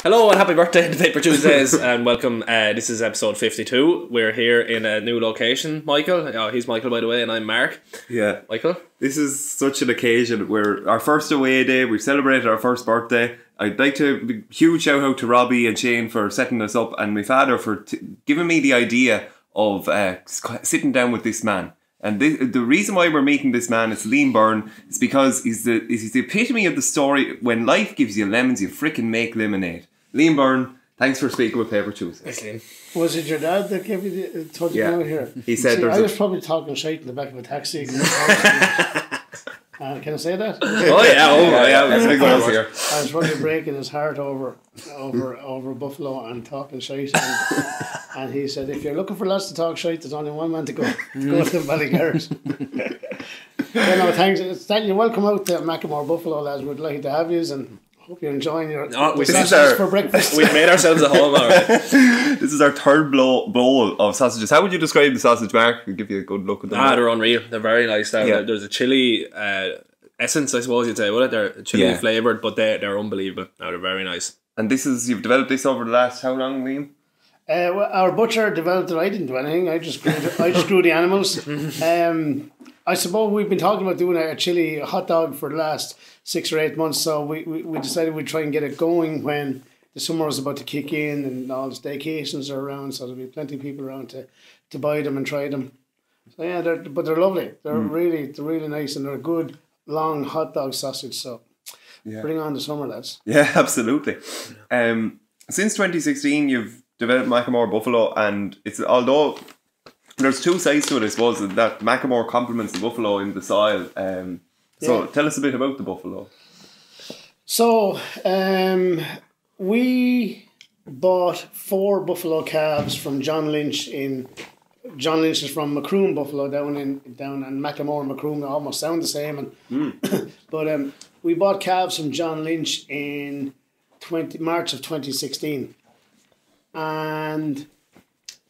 Hello and happy birthday to Paper Tuesdays and welcome. This is episode 52. We're here in a new location. Michael, he's Michael by the way, and I'm Mark. Yeah. Michael? This is such an occasion where our first away day, we've celebrated our first birthday. I'd like to huge shout out to Robbie and Shane for setting us up, and my father for giving me the idea of sitting down with this man. And the reason why we're meeting this man is Liam Byrne is because he's the epitome of the story. When life gives you lemons, you frickin' make lemonade. Liam Byrne, thanks for speaking with Paper Tuesdays. Thanks, Liam. Was it your dad that gave you the told you out here? He said I was probably talking shite in the back of a taxi. Can I say that? Oh yeah, Let's make one here. I was probably breaking his heart over Buffalo and talking shite, and he said, "If you're looking for lots to talk shite, there's only one man to go to Ballygarrett." No, thanks. You're welcome out to Macamore Buffalo, lads. We'd like to have yous and hope you're enjoying your sausages for breakfast. We've made ourselves at home already. This is our third bowl of sausages. How would you describe the sausage, Mark? We'll give you a good look at them. They're unreal. They're very nice. Yeah. There's a chili essence, I suppose you'd say, would it? They're chili flavoured, but they're unbelievable. They're very nice. And you've developed this over the last how long, Liam? Well, our butcher developed it. I didn't do anything. I just grew the animals. I suppose we've been talking about doing a chili hot dog for the last 6 or 8 months. So we decided we'd try and get it going when the summer was about to kick in and all the staycations are around. So there'll be plenty of people around to buy them and try them. So yeah, they're lovely. They're really nice, and they're a good long hot dog sausage. So bring on the summer, lads. Yeah, absolutely. Since 2016, you've developed Macamore Buffalo, and although there's two sides to it, I suppose, that Macamore complements the buffalo in the soil. So tell us a bit about the buffalo. So we bought 4 buffalo calves from John Lynch John Lynch is from Macamore Buffalo down in Macamore and Macamore, almost sound the same. But we bought calves from John Lynch in March of 2016, and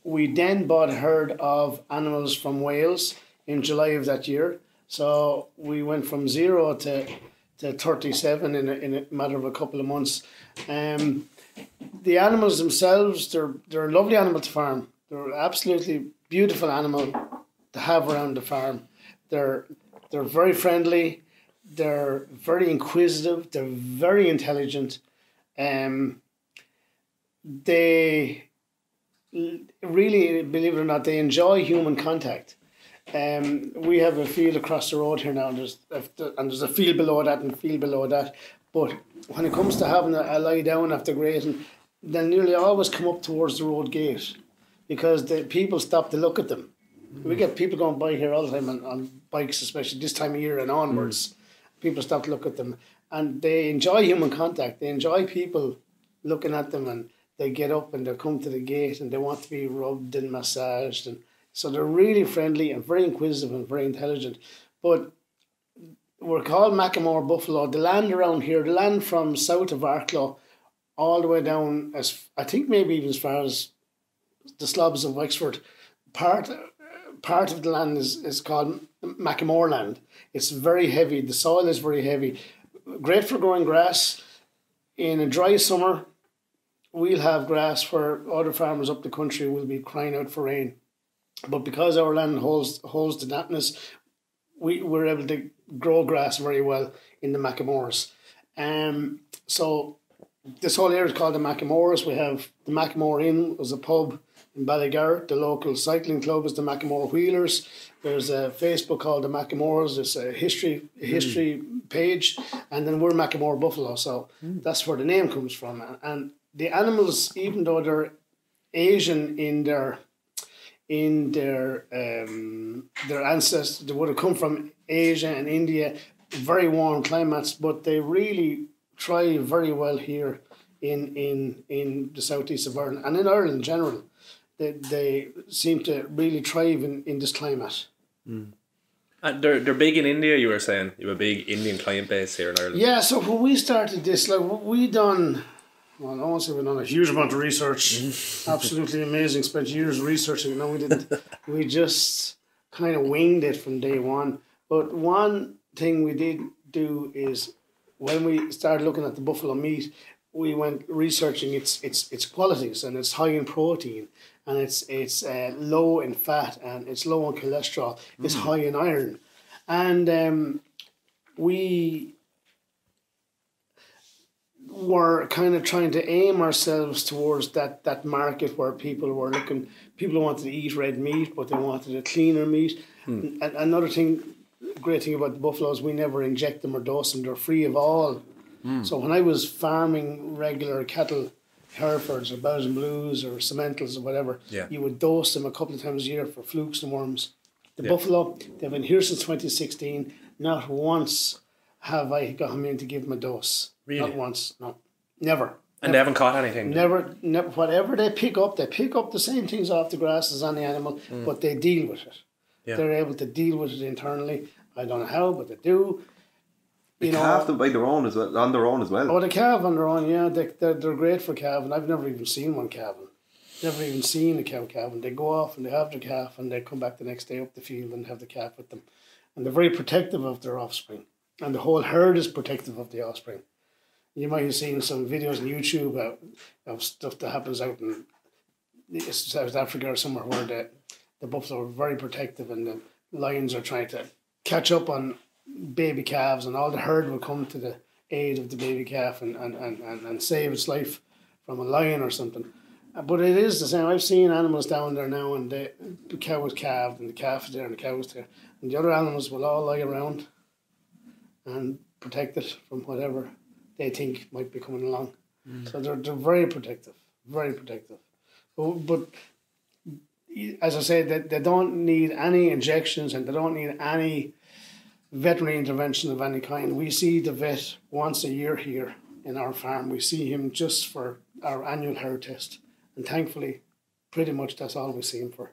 we then bought a herd of animals from Wales in July of that year. So we went from 0 to 37 in a matter of a couple of months. The animals themselves, they're a lovely animal to farm. They're absolutely beautiful animal to have around the farm. They're very friendly. They're very inquisitive. They're very intelligent. They really, believe it or not, they enjoy human contact. We have a field across the road here now, and there's a field below that and a field below that. But when it comes to having a lie down after grazing, they'll nearly always come up towards the road gate because the people stop to look at them. We get people going by here all the time on bikes, especially this time of year and onwards. People stop to look at them, and they enjoy human contact. They enjoy people looking at them, and they get up and they come to the gate and they want to be rubbed and massaged. And so they're really friendly and very inquisitive and very intelligent. But we're called Macamore Buffalo. The land around here, the land from south of Arklow all the way down, I think maybe even as far as the slopes of Wexford, part of the land is called Macamore land. It's very heavy. The soil is very heavy. Great for growing grass. In a dry summer, we'll have grass where other farmers up the country will be crying out for rain. But because our land holds the dampness, we're able to grow grass very well in the Macamores. So this whole area is called the Macamores. We have the Macamore Inn was a pub in Ballygarrett. The local cycling club is the Macamore Wheelers. There's a Facebook called the Macamores. There's a history page, and then we're Macamore Buffalo. So that's where the name comes from. And the animals, even though they're Asian in their ancestors, they would have come from Asia and India, very warm climates, but they really thrive very well here in the southeast of Ireland and in Ireland in general. They seem to really thrive in this climate. And they're big in India, you were saying. You have a big Indian client base here in Ireland. Yeah, so when we started this, I won't say we've done a huge amount of research. Absolutely amazing. Spent years researching. No, we didn't. We just kind of winged it from day one. But one thing we did do is when we started looking at the buffalo meat, we went researching its qualities, and it's high in protein, and it's low in fat, and it's low in cholesterol. It's high in iron, and we were kind of trying to aim ourselves towards that market where people wanted to eat red meat, but they wanted a cleaner meat. And another great thing about the buffaloes, we never inject them or dose them. They're free of all. So when I was farming regular cattle, Herefords or Belgian Blues or Sementals or whatever, you would dose them a couple of times a year for flukes and worms. The buffalo, they've been here since 2016. Not once have I got him in to give them a dose. Really? Not once. No. Never. And they haven't caught anything? Never. Whatever they pick up the same things off the grass as on the animal, but they deal with it. Yeah. They're able to deal with it internally. I don't know how, but they do. They calve them by their own as well, on their own as well. Oh, they calve on their own, yeah. They're great for calving. I've never even seen one calving. Never even seen a cow calving. They go off and they have their calf and they come back the next day up the field and have the calf with them. And they're very protective of their offspring. And the whole herd is protective of the offspring. You might have seen some videos on YouTube of stuff that happens out in South Africa or somewhere where the buffalo are very protective and the lions are trying to catch up on baby calves, and all the herd will come to the aid of the baby calf and save its life from a lion or something. But it is the same. I've seen animals down there now, and the cow is calved and the calf is there and the cow is there, and the other animals will all lie around and protect it from whatever they think might be coming along. So they're very protective, very protective. But as I said, they don't need any injections and they don't need any veterinary intervention of any kind. We see the vet once a year here in our farm. We see him just for our annual herd test, and thankfully, pretty much that's all we see him for.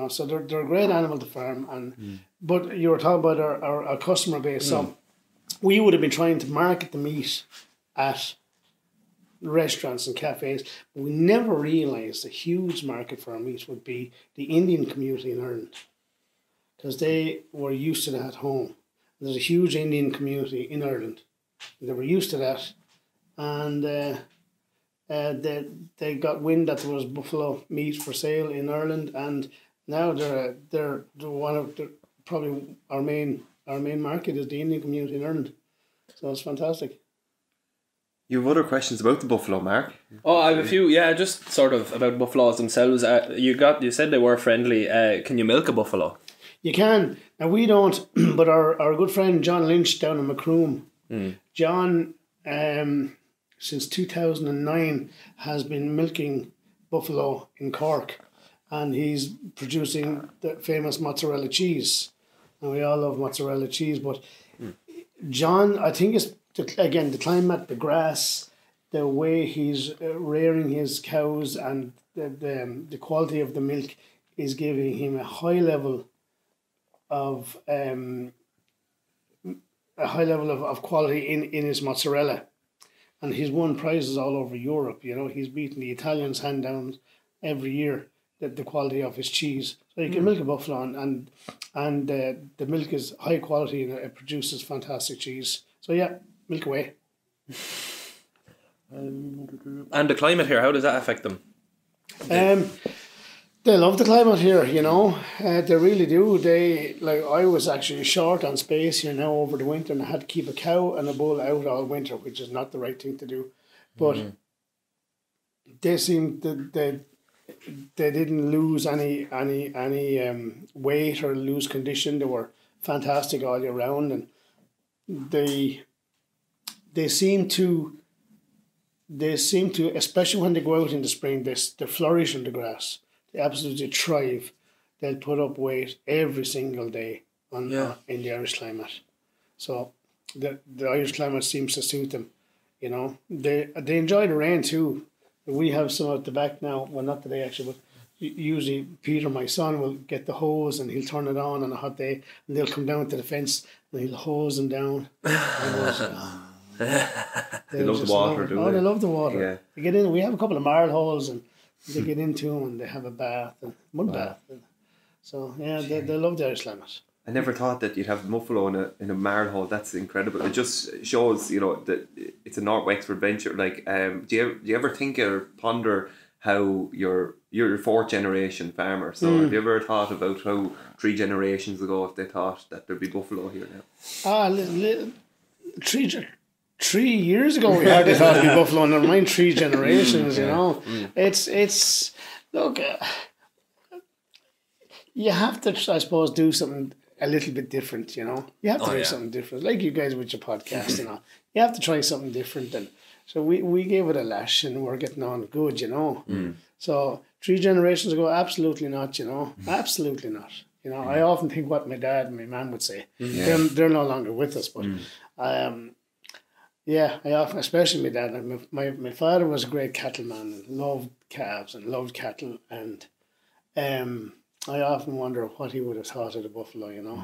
So they're a great animal to farm. And but you were talking about our customer base. So we would have been trying to market the meat at restaurants and cafes, but we never realised a huge market for our meat would be the Indian community in Ireland, because they were used to that at home. There's a huge Indian community in Ireland. They were used to that, and they got wind that there was buffalo meat for sale in Ireland, and now they're one of probably our main market is the Indian community in Ireland. So it's fantastic. You have other questions about the buffalo, Mark? Oh, I have a few. Yeah, just sort of about buffaloes themselves. You said they were friendly. Can you milk a buffalo? You can. Now we don't, but our good friend John Lynch down in Macamore, John, since 2009 has been milking buffalo in Cork, and he's producing the famous mozzarella cheese. And we all love mozzarella cheese, but John, I think it's again the climate, the grass, the way he's rearing his cows, and the quality of the milk is giving him a high level of quality in his mozzarella, and he's won prizes all over Europe. He's beaten the Italians hand down every year the quality of his cheese. So you can milk a buffalo, and the milk is high quality and it produces fantastic cheese. So yeah, milk away. And the climate here, how does that affect them? They love the climate here, they really do. I was actually short on space here now over the winter, and I had to keep a cow and a bull out all winter, which is not the right thing to do. But they seemed they didn't lose any weight or lose condition. They were fantastic all year round, and they seem to, especially when they go out in the spring, they flourish in the grass. They absolutely thrive. They'll put up weight every single day in the Irish climate. So the Irish climate seems to suit them. They enjoy the rain too. We have some at the back now. Well, not today actually, but usually Peter, my son, will get the hose and he'll turn it on a hot day, and they'll come down to the fence and he'll hose them down. They love the water, don't they? Oh, they love the water. Yeah. They get in. We have a couple of marl holes, and they get into them and they have a bath and mud bath. So yeah, they love the Irish climate. I never thought that you'd have buffalo in a marl hole. That's incredible. It just shows, that it's a North Wexford venture. Like, do you ever think or ponder how you're a fourth generation farmer? So have you ever thought about how 3 generations ago, if they thought that there'd be buffalo here now? 3 years ago we hardly thought of buffalo. Never mind 3 generations. You know, it's look. You have to, I suppose, do something a little bit different, you know. You have to do something different. Like you guys with your podcast and all. You have to try something different. And so we gave it a lash and we're getting on good, you know. So 3 generations ago, absolutely not, you know. Absolutely not. You know, I often think what my dad and my mum would say. They're no longer with us, but yeah, I often, especially my dad, my father was a great cattleman and loved calves and loved cattle, and I often wonder what he would have thought of the buffalo, you know.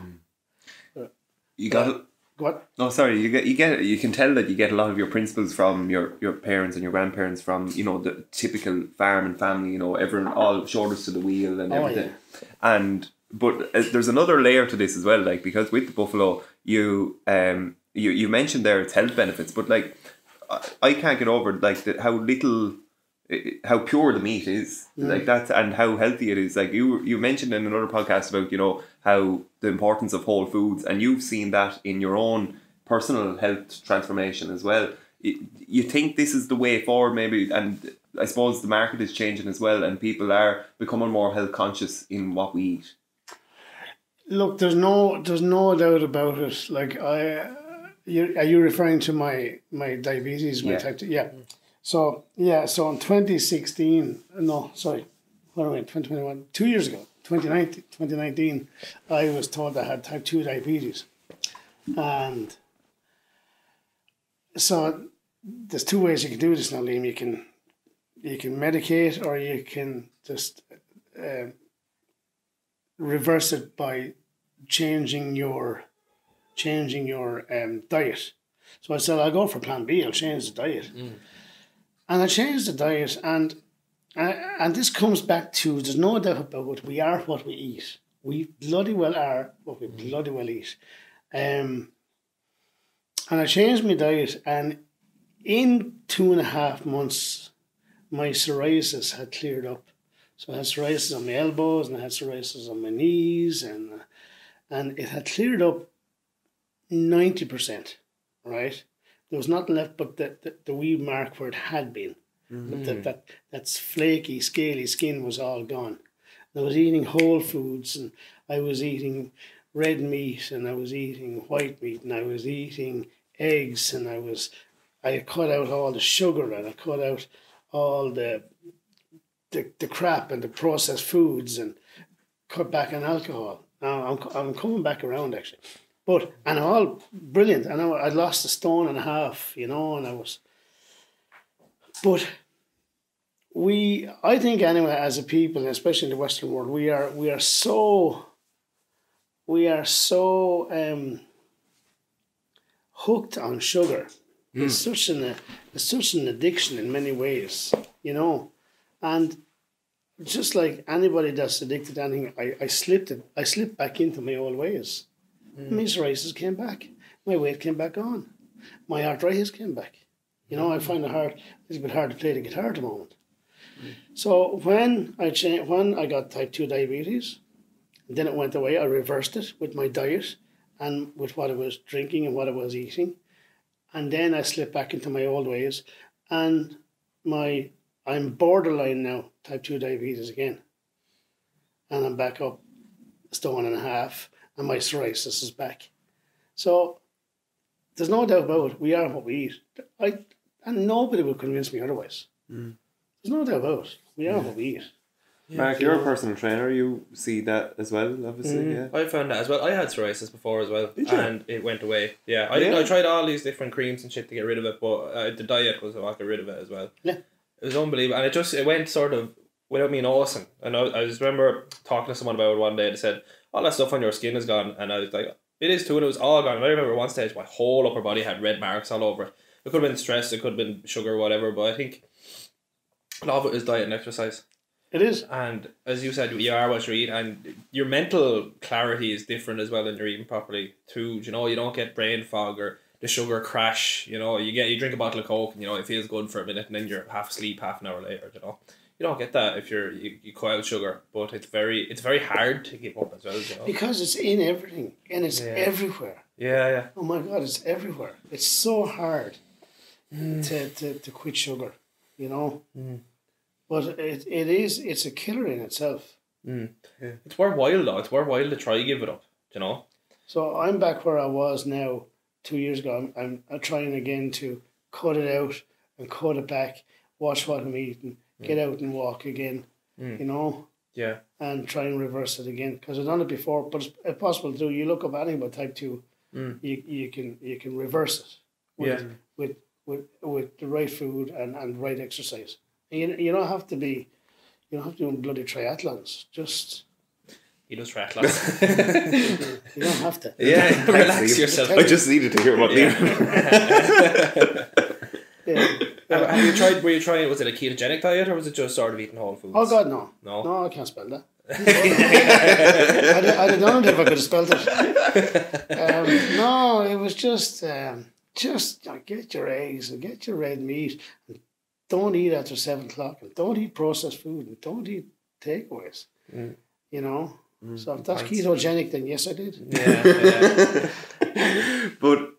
You got what? No, sorry. You can tell that you get a lot of your principles from your parents and your grandparents, from, you know, the typical farm and family. You know, everyone all shoulders to the wheel and everything. Yeah. But there's another layer to this as well. Like, because with the buffalo, you mentioned there its health benefits, but like I can't get over like how pure the meat is, like that, and how healthy it is. Like you mentioned in another podcast about, you know, how the importance of whole foods, and you've seen that in your own personal health transformation as well. You think this is the way forward, maybe, and I suppose the market is changing as well, and people are becoming more health conscious in what we eat. Look, there's no doubt about it. Like are you referring to my diabetes, my type 2? Yeah. So in 2016, no, sorry, what am I, 2021, 2 years ago, 2019, I was told I had type 2 diabetes. And so there's 2 ways you can do this now, Liam. You can medicate, or you can just reverse it by changing your diet. So I said, I'll go for plan B, I'll change the diet. And I changed the diet, and this comes back to, there's no doubt about it, we are what we eat. We bloody well are what we bloody well eat. And I changed my diet, and in 2.5 months, my psoriasis had cleared up. So I had psoriasis on my elbows, and I had psoriasis on my knees, and it had cleared up 90%, right? There was nothing left but the wee mark where it had been. But that flaky, scaly skin was all gone. I was eating whole foods, and I was eating red meat, and I was eating white meat, and I was eating eggs, and I cut out all the sugar, and I cut out all the crap and the processed foods, and cut back on alcohol. Now I'm coming back around, actually. And all brilliant. I know I lost 1.5 stone, you know, and I was. But I think anyway, as a people, especially in the Western world, we are so hooked on sugar. It's such an addiction in many ways, you know, and just like anybody that's addicted to anything, I slipped back into my old ways. My psoriasis came back. My weight came back on. My arthritis came back. You know, I find it a little bit hard to play the guitar at the moment. So when I got type 2 diabetes, then it went away. I reversed it with my diet and with what I was drinking and what I was eating. And then I slipped back into my old ways. And I'm borderline now, type 2 diabetes again. And I'm back up 1.5 stone. And my psoriasis is back. So there's no doubt about it. We are what we eat. And nobody will convince me otherwise. There's no doubt about it. We are what we eat. Mark, you're a personal trainer. You see that as well, obviously. Yeah. I found that as well. I had psoriasis before as well, and it went away. Yeah, I tried all these different creams and shit to get rid of it, but the diet was what got rid of it as well. Yeah, it was unbelievable, and it went sort of without me noticing. And I just remember talking to someone about it one day. They said, all that stuff on your skin is gone, and I was like, it is too, and it was all gone. And I remember one stage my whole upper body had red marks all over it. It could have been stress, it could have been sugar, whatever, but I think a lot of it is diet and exercise. It is. And as you said, you are what you eat, and your mental clarity is different as well when you're eating properly too. You know, you don't get brain fog or the sugar crash. You know, you drink a bottle of Coke and it feels good for a minute, and then you're half asleep half an hour later. You don't get that if you cut out sugar, but it's very hard to give up as well. Because it's in everything and it's everywhere. Yeah. Oh my God, it's everywhere. It's so hard to quit sugar, But it's a killer in itself. Yeah. It's worthwhile though. It's worthwhile to try give it up. So I'm back where I was now 2 years ago. I'm trying again to cut it out and cut it back. Watch what I'm eating. Get out and walk again. Yeah. And try and reverse it again, because I've done it before, but it's possible to do. You look up anything about type 2, you can reverse it with the right food and right exercise. And you don't have to be bloody triathlons. Just he does triathlons. You don't have to. Yeah, relax yourself. I just needed to hear what Liam. Have you tried? Were you trying? Was it a ketogenic diet, or was it just sort of eating whole foods? Oh God, no. No, I can't spell that. I don't know if I could have spelled it. No, it was just get your eggs and get your red meat. And don't eat after 7 o'clock, and don't eat processed food, and don't eat takeaways. So if that's ketogenic, then yes, I did. Yeah. But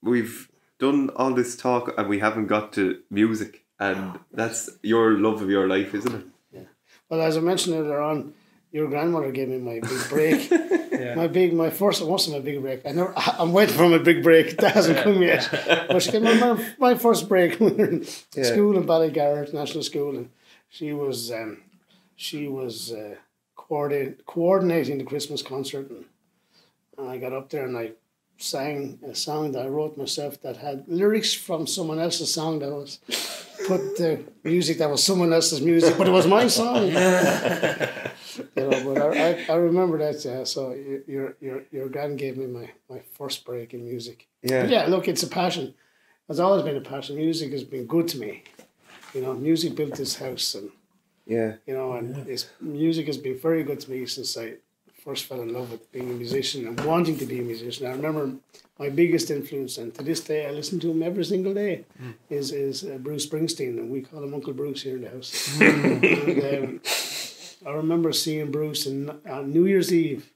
we've done all this talk and we haven't got to music, and that's your love of your life, isn't it? Yeah. Well, as I mentioned earlier on, your grandmother gave me my big break. My first big break. I'm waiting for my big break. That hasn't come yet. But she gave me my first break. We were in school in Ballygarrett National School, and she was coordinating the Christmas concert, and I got up there and I sang a song that I wrote myself that had lyrics from someone else's song that was put the music that was someone else's music, but it was my song. But I remember that. So your grand gave me my first break in music. Yeah. But yeah, look, it's a passion. It's always been a passion. Music has been good to me. Music built this house, and music has been very good to me since I first fell in love with being a musician and wanting to be a musician. I remember my biggest influence, and to this day I listen to him every single day, is Bruce Springsteen, and we call him Uncle Bruce here in the house. And, I remember seeing Bruce on New Year's Eve,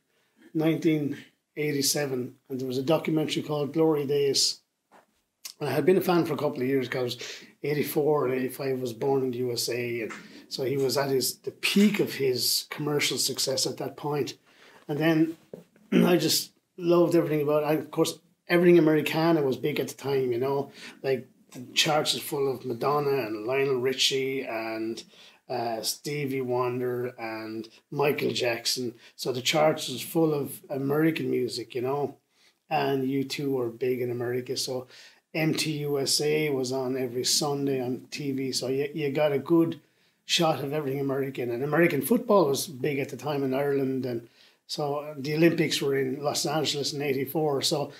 1987, and there was a documentary called Glory Days. And I had been a fan for a couple of years because 84 and 85 was born in the USA, and so he was at the peak of his commercial success at that point. And then I just loved everything about it. Of course, everything Americana was big at the time, like the charts is full of Madonna and Lionel Richie and Stevie Wonder and Michael Jackson. So the charts was full of American music, and U2 were big in America. So MTUSA was on every Sunday on TV. So you got a good shot of everything American. And American football was big at the time in Ireland, and so the Olympics were in Los Angeles in 84. So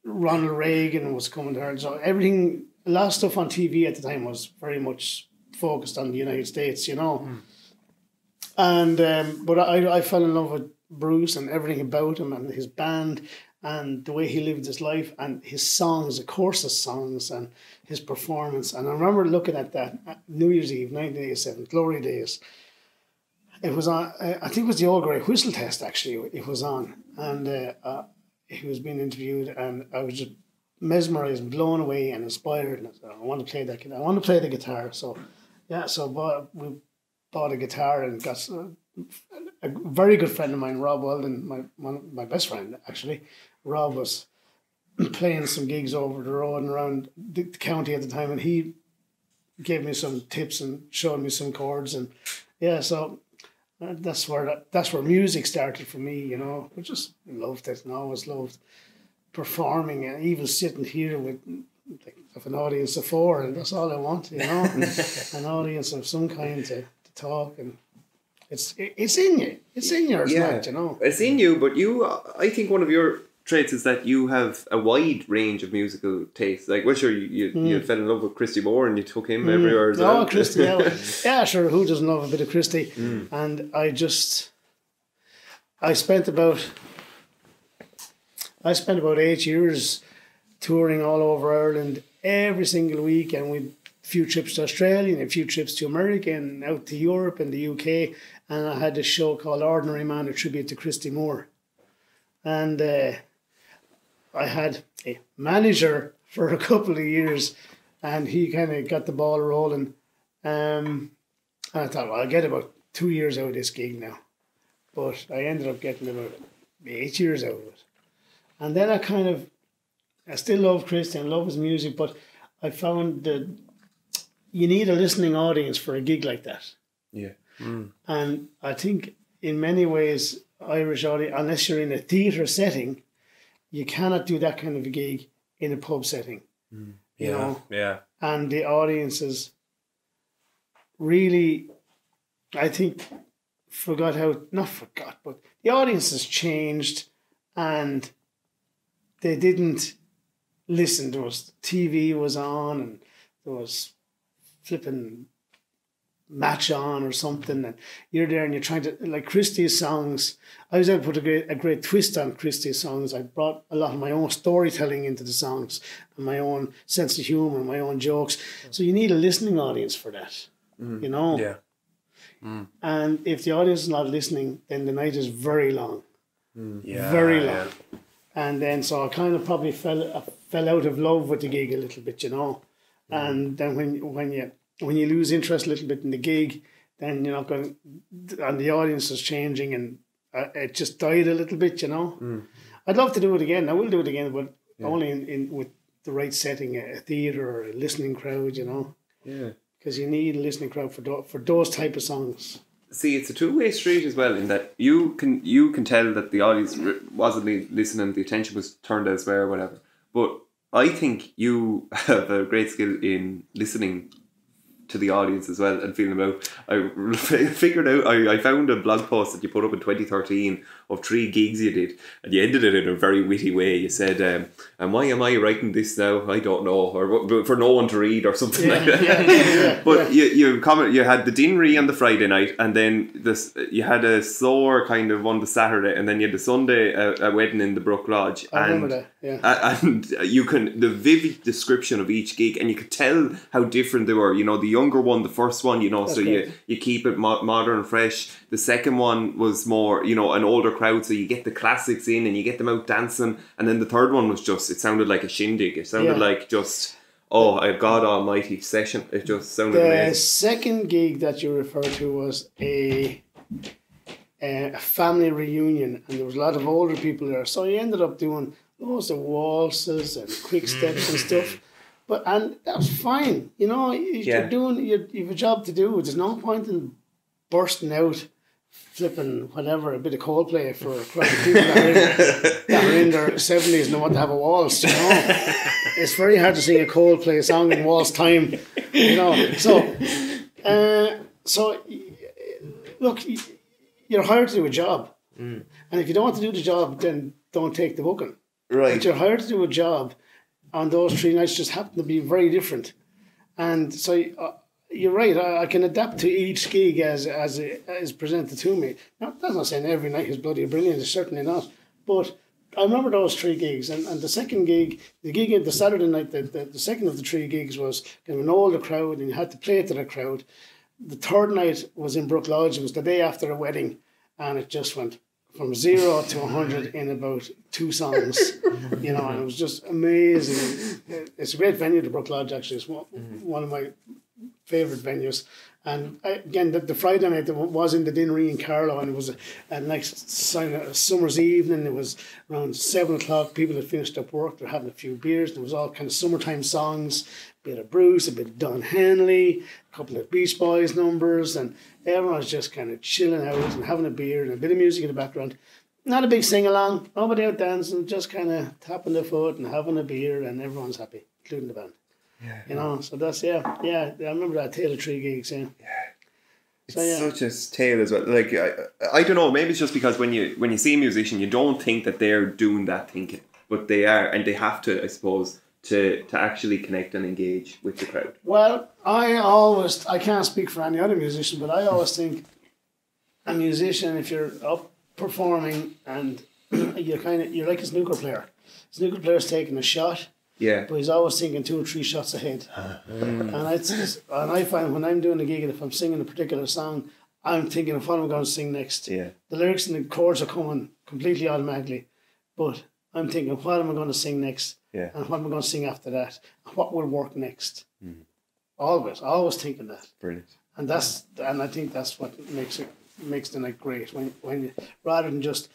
Ronald Reagan was coming to Ireland. So everything, a lot of stuff on TV at the time was very much focused on the United States, And but I fell in love with Bruce and everything about him and his band and the way he lived his life and his songs, of course, his songs and his performance. And I remember looking at that New Year's Eve, 1987, Glory Days. It was on, I think it was the Old Grey Whistle Test, actually, it was on. And he was being interviewed, and I was just mesmerised, blown away and inspired. And I said, I want to play that. I want to play the guitar. So, we bought a guitar and got a very good friend of mine, Rob Weldon, my best friend, actually. Rob was playing some gigs over the road and around the county at the time, and he gave me some tips and showed me some chords, and so that's where music started for me. I just loved it and always loved performing, and even sitting here with an audience of 4, and that's all I want, an audience of some kind to talk, and it's in you, it's in yours, it's in you. But I think one of your traits is that you have a wide range of musical tastes. Like, well, sure, you fell in love with Christy Moore and you took him everywhere as well. Oh, Christy, yeah, sure. Who doesn't love a bit of Christy? And I spent about 8 years touring all over Ireland every single week, and we'd a few trips to Australia and a few trips to America and out to Europe and the UK. And I had this show called Ordinary Man, a tribute to Christy Moore. And I had a manager for a couple of years, and he kind of got the ball rolling. And I thought, well, I'll get about 2 years out of this gig now. But I ended up getting about 8 years out of it. And then I still love Christy and love his music, but I found that you need a listening audience for a gig like that. Yeah. And I think in many ways, Irish audience, unless you're in a theatre setting, you cannot do that kind of a gig in a pub setting. You know? Yeah. And the audiences really, I think, not forgot, but the audiences changed and they didn't listen. There was TV was on and there was flipping match on or something, and you're there and you're trying to, like Christy's songs, I was able to put a great twist on Christy's songs. I brought a lot of my own storytelling into the songs and my own sense of humour and my own jokes. So you need a listening audience for that, you know? Yeah. And if the audience is not listening, then the night is very long. Yeah. Very long. Yeah. And then so I kind of probably fell out of love with the gig a little bit, you know? And then when you lose interest a little bit in the gig, then you're not going, and the audience is changing, and it just died a little bit, you know. I'd love to do it again. I will do it again, but only in with the right setting, a theatre or a listening crowd, you know. Yeah. Because you need a listening crowd for those type of songs. See, it's a two-way street as well, in that you can tell that the audience wasn't listening, the attention was turned elsewhere or whatever. But I think you have a great skill in listening to the audience as well and feeling them out. I figured out, I found a blog post that you put up in 2013 of 3 gigs you did, and you ended it in a very witty way. You said, and why am I writing this now? I don't know, or for no one to read or something like that. But you had the Dinnery on the Friday night, and then you had a Soar kind of on the Saturday, and then you had the Sunday a wedding in the Brook Lodge. I remember that, yeah. And the vivid description of each gig, and you could tell how different they were. You know, the younger one, the first one, you know, that's so great. You keep it modern, fresh. The second one was more, you know, an older crowd, so you get the classics in and you get them out dancing. And then the third one was just, it sounded like a shindig. It sounded like just, a God Almighty session. It just sounded amazing. The second gig that you referred to was a family reunion, and there was a lot of older people there. So you ended up doing loads of waltzes and quick steps and stuff. And that was fine, you know. You're doing, you have a job to do. There's no point in bursting out, flipping whatever, a bit of Coldplay for a crowd of people that are in their 70s and want to have a waltz, you know. It's very hard to sing a Coldplay song in waltz time, you know. So look, you're hired to do a job, and if you don't want to do the job, then don't take the booking. Right. But you're hired to do a job. And those 3 nights just happen to be very different. And so you're right, I can adapt to each gig as it is presented to me. Now, that's not saying every night is bloody brilliant, it's certainly not. But I remember those 3 gigs. And the second gig, the Saturday night, the second of the 3 gigs was kind of an older crowd, and you had to play to the crowd. The third night was in Brook Lodge. It was the day after a wedding, and it just went from 0 to 100 in about 2 songs, you know, and it was just amazing. It's a great venue, the Brook Lodge, actually. It's one of my favourite venues. And again, the Friday night was in the Dinnery in Carlow, and it was a nice summer's evening. It was around 7 o'clock. People had finished up work. They were having a few beers. There was all kind of summertime songs, a bit of Bruce, a bit of Don Henley, a couple of Beach Boys numbers, and everyone was just kind of chilling out and having a beer and a bit of music in the background. Not a big sing-along, nobody out dancing, just kind of tapping their foot and having a beer, and everyone's happy, including the band. Yeah. You know, so that's, I remember that tale of 3 gigs, yeah. It's such a tale as well. Like, I don't know, maybe it's just because when you see a musician, you don't think that they're doing that thinking, but they are, and they have to, I suppose, to actually connect and engage with the crowd. Well, I can't speak for any other musician, but I always think a musician, if you're up performing and you're like a snooker player. Snooker player's taking a shot. Yeah. But he's always thinking 2 or 3 shots ahead. And I find when I'm doing a gig and if I'm singing a particular song, I'm thinking of what I'm going to sing next. Yeah. The lyrics and the chords are coming completely automatically, but I'm thinking, what am I going to sing next? Yeah. And what am I going to sing after that? And what will work next? Always thinking that. Brilliant. And I think that's what makes the night great. When rather than just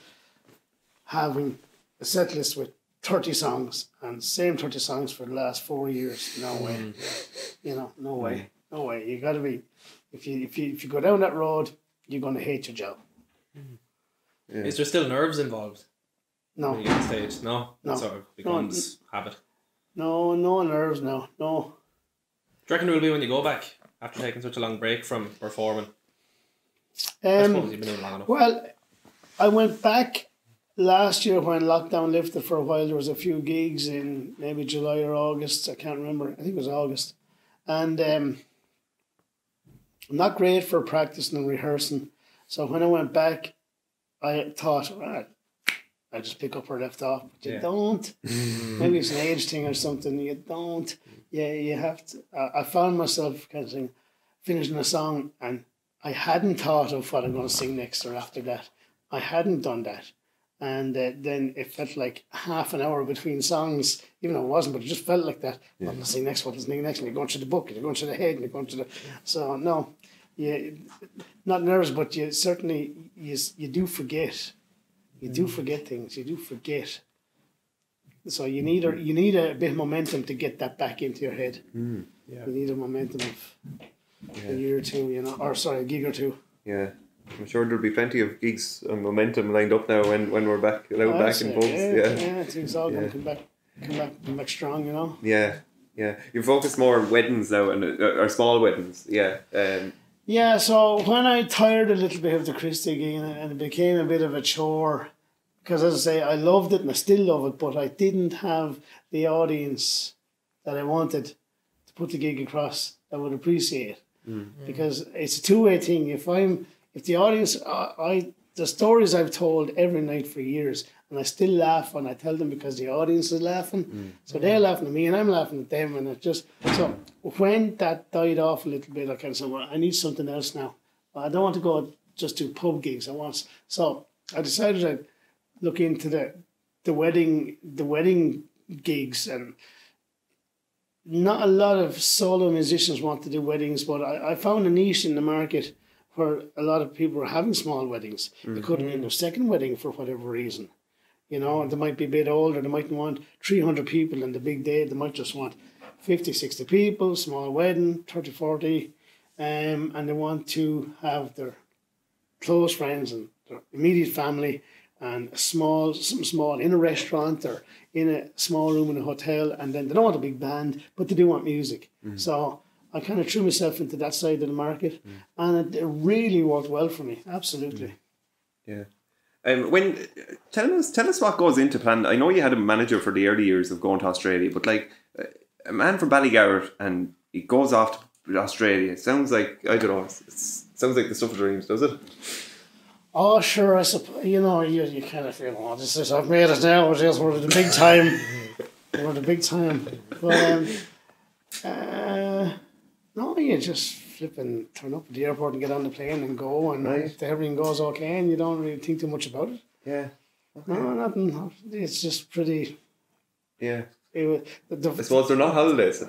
having a set list with 30 songs and same 30 songs for the last 4 years. No way. No way. No way. You got to be. If you go down that road, you're going to hate your job. Yeah. Is there still nerves involved? No. When you get on stage? No. It sort of becomes habit. No nerves. No. Do you reckon it will be when you go back after taking such a long break from performing? I suppose you've been doing long enough. Well, I went back last year when lockdown lifted for a while. There was a few gigs in maybe July or August. I can't remember. I think it was August. And not great for practicing and rehearsing. So when I went back, I thought, I just pick up where I left off. But you don't. Maybe it's an age thing or something. You don't. Yeah, you have to. I found myself kind of saying, finishing a song, and I hadn't thought of what I'm going to sing next or after that. I hadn't done that. And then it felt like half an hour between songs, even though it wasn't, but it just felt like that. Yeah. What will I sing next? What will I sing next? And you're going through the book, and you're going through the head, and you're going through the... So, no, not nervous, but you certainly, you do forget. You do forget things. You do forget. So you need a bit of momentum to get that back into your head. Yeah. You need a momentum of a year or two, a gig or two. Yeah. I'm sure there'll be plenty of gigs and momentum lined up now when we're back in pubs. Yeah, I think it's all going to come back strong, Yeah. You focus more on weddings now or small weddings. Yeah. Yeah, so when I tired a little bit of the Christie gig and it became a bit of a chore, because as I say, I loved it and I still love it, but I didn't have the audience that I wanted to put the gig across that would appreciate it. Because it's a two-way thing. If the audience, the stories I've told every night for years, and I still laugh when I tell them because the audience is laughing. So they're laughing at me and I'm laughing at them, and it just, so when that died off a little bit, I kind of said, well, I need something else now. I don't want to go just do pub gigs. So I decided I'd look into the wedding gigs, and not a lot of solo musicians want to do weddings, but I found a niche in the market where a lot of people are having small weddings. It could have been their second wedding for whatever reason. They might be a bit older, they mightn't want 300 people in the big day, they might just want 50, 60 people, small wedding, 30, 40, and they want to have their close friends and their immediate family and something small in a restaurant or in a small room in a hotel, and then they don't want a big band, but they do want music. So I kind of threw myself into that side of the market, and it really worked well for me. Absolutely. Yeah. Tell us what goes into plan. I know you had a manager for the early years of going to Australia, but like a man from Ballygarrett and he goes off to Australia. It sounds like, I don't know, it sounds like the stuff of dreams, does it? Oh, sure. I suppose, you kind of feel, I've made it now. We're at the big time. We're at the big time. But no, you just flip and turn up at the airport and get on the plane and go, and if everything goes okay, and you don't really think too much about it. Yeah. Okay. No, nothing. It's just pretty. Yeah. I suppose they're not holidays.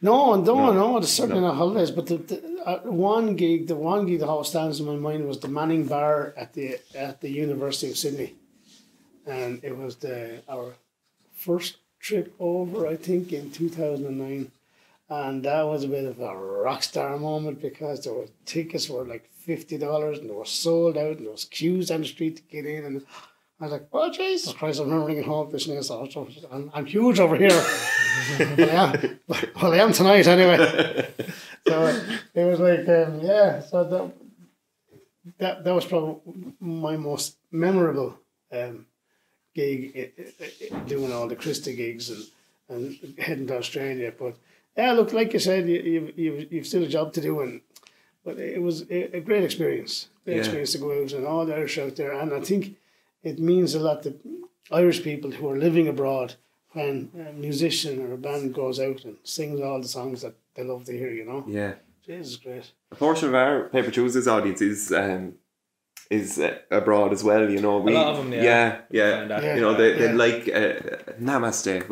No, there's certainly not holidays. But the one gig that always stands in my mind was the Manning Bar at the University of Sydney, and it was our first trip over, I think, in 2009. And that was a bit of a rock star moment because tickets were like $50 and they were sold out and there was queues on the street to get in. And I was like, oh, Jesus Christ, I'm remembering it home this news. I'm huge over here. Well, I am tonight anyway. So it was like, so that was probably my most memorable gig, doing all the Christie gigs and heading to Australia. But yeah, look, like you said, you've still a job to do, but it was a great experience. Experience to go out and all the Irish out there, and I think it means a lot that Irish people who are living abroad when a musician or a band goes out and sings all the songs that they love to hear, you know. Yeah. Jesus, great. A portion of our Paper Tuesdays audience is abroad as well, you know. A lot of them, yeah. Yeah. You know, they like Namaste.